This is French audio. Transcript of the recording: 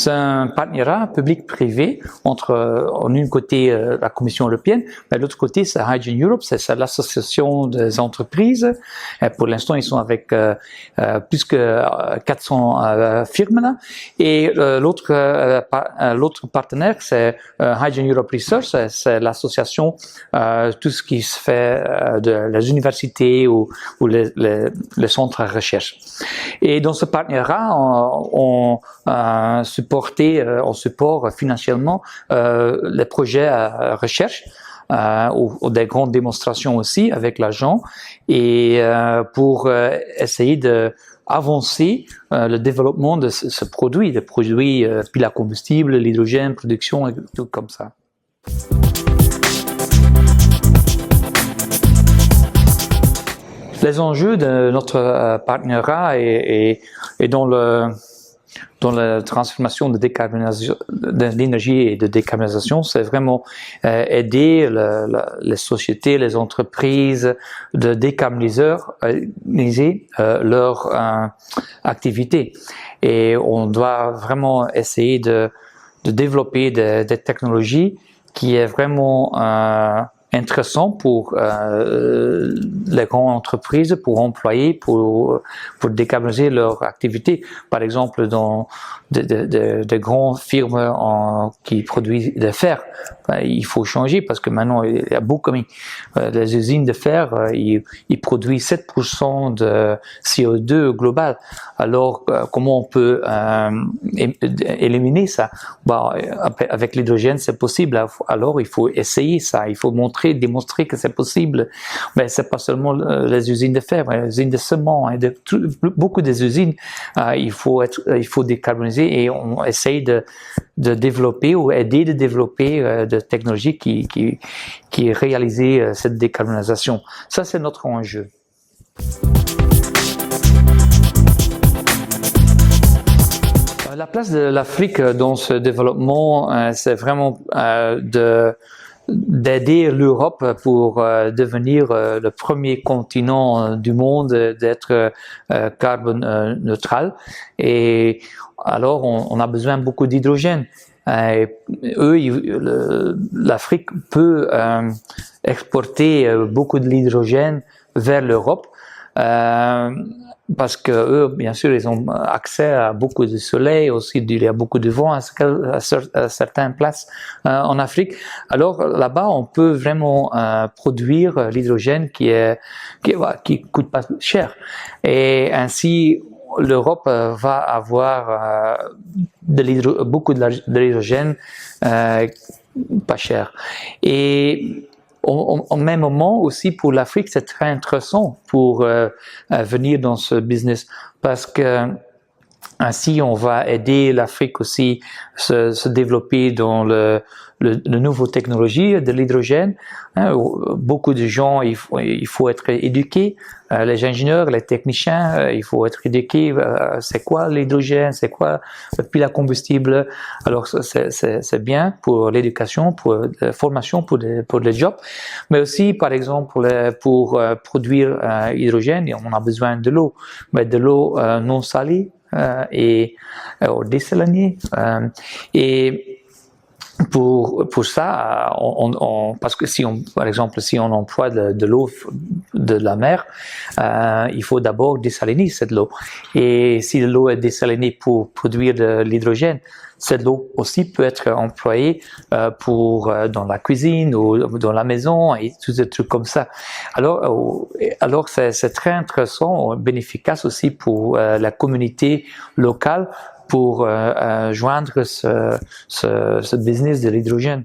C'est un partenariat public-privé entre, en une côté, la Commission européenne, mais de l'autre côté, c'est Hydrogen Europe, c'est l'association des entreprises. Et pour l'instant, ils sont avec plus que 400 firmes là. Et l'autre partenaire, c'est Hydrogen Europe Research, c'est l'association, tout ce qui se fait de les universités ou les centres de recherche. Et dans ce partenariat, on supporte financièrement les projets à recherche ou des grandes démonstrations aussi avec l'argent et pour essayer de avancer le développement de ce produit, des produits piles à combustible, l'hydrogène, production et tout comme ça. Les enjeux de notre partenariat et dans la transformation de décarbonisation de l'énergie et de décarbonisation, c'est vraiment aider les sociétés, les entreprises de décarboniser leur activité. Et on doit vraiment essayer de développer des technologies qui est vraiment intéressant pour les grandes entreprises, pour employer, pour décarboniser leur activité. Par exemple, dans de grandes firmes qui produisent de fer, il faut changer parce que maintenant il y a beaucoup les usines de fer, ils produisent 7% de CO2 global. Alors comment on peut éliminer ça? Avec l'hydrogène, c'est possible. Alors il faut essayer ça, il faut démontrer que c'est possible. Mais c'est pas seulement les usines de fer, mais les usines de ciment, et beaucoup des usines, il faut décarboniser et on essaye de développer ou aider de développer de technologies qui réalisent cette décarbonisation. Ça, c'est notre enjeu. La place de l'Afrique dans ce développement, c'est vraiment d'aider l'Europe pour devenir le premier continent du monde d'être carbone neutral. Et alors, on a besoin beaucoup d'hydrogène. L'Afrique peut exporter beaucoup de l'hydrogène vers l'Europe. Parce que eux, bien sûr, ils ont accès à beaucoup de soleil, aussi il y a beaucoup de vent à certaines places en Afrique. Alors là-bas, on peut vraiment produire l'hydrogène qui coûte pas cher. Et ainsi, l'Europe va avoir beaucoup de l'hydrogène pas cher. Et au même moment aussi pour l'Afrique, c'est très intéressant pour venir dans ce business parce que ainsi on va aider l'Afrique aussi se développer dans le nouvelle technologie de l'hydrogène. Beaucoup de gens, il faut être éduqués, les ingénieurs, les techniciens, il faut être éduqués. C'est quoi l'hydrogène, c'est quoi le pile à combustible. Alors c'est bien pour l'éducation, pour la formation, pour les jobs, mais aussi par exemple pour produire hydrogène, on a besoin de l'eau, mais de l'eau non salée et désalinée et pour ça, parce que par exemple, si on emploie de l'eau de la mer, il faut d'abord désaliner cette eau. Et si l'eau est désalinée pour produire de l'hydrogène, cette eau aussi peut être employée dans la cuisine ou dans la maison et tous ces trucs comme ça. Alors c'est très intéressant, bénéfique aussi pour la communauté locale pour joindre ce business de l'hydrogène.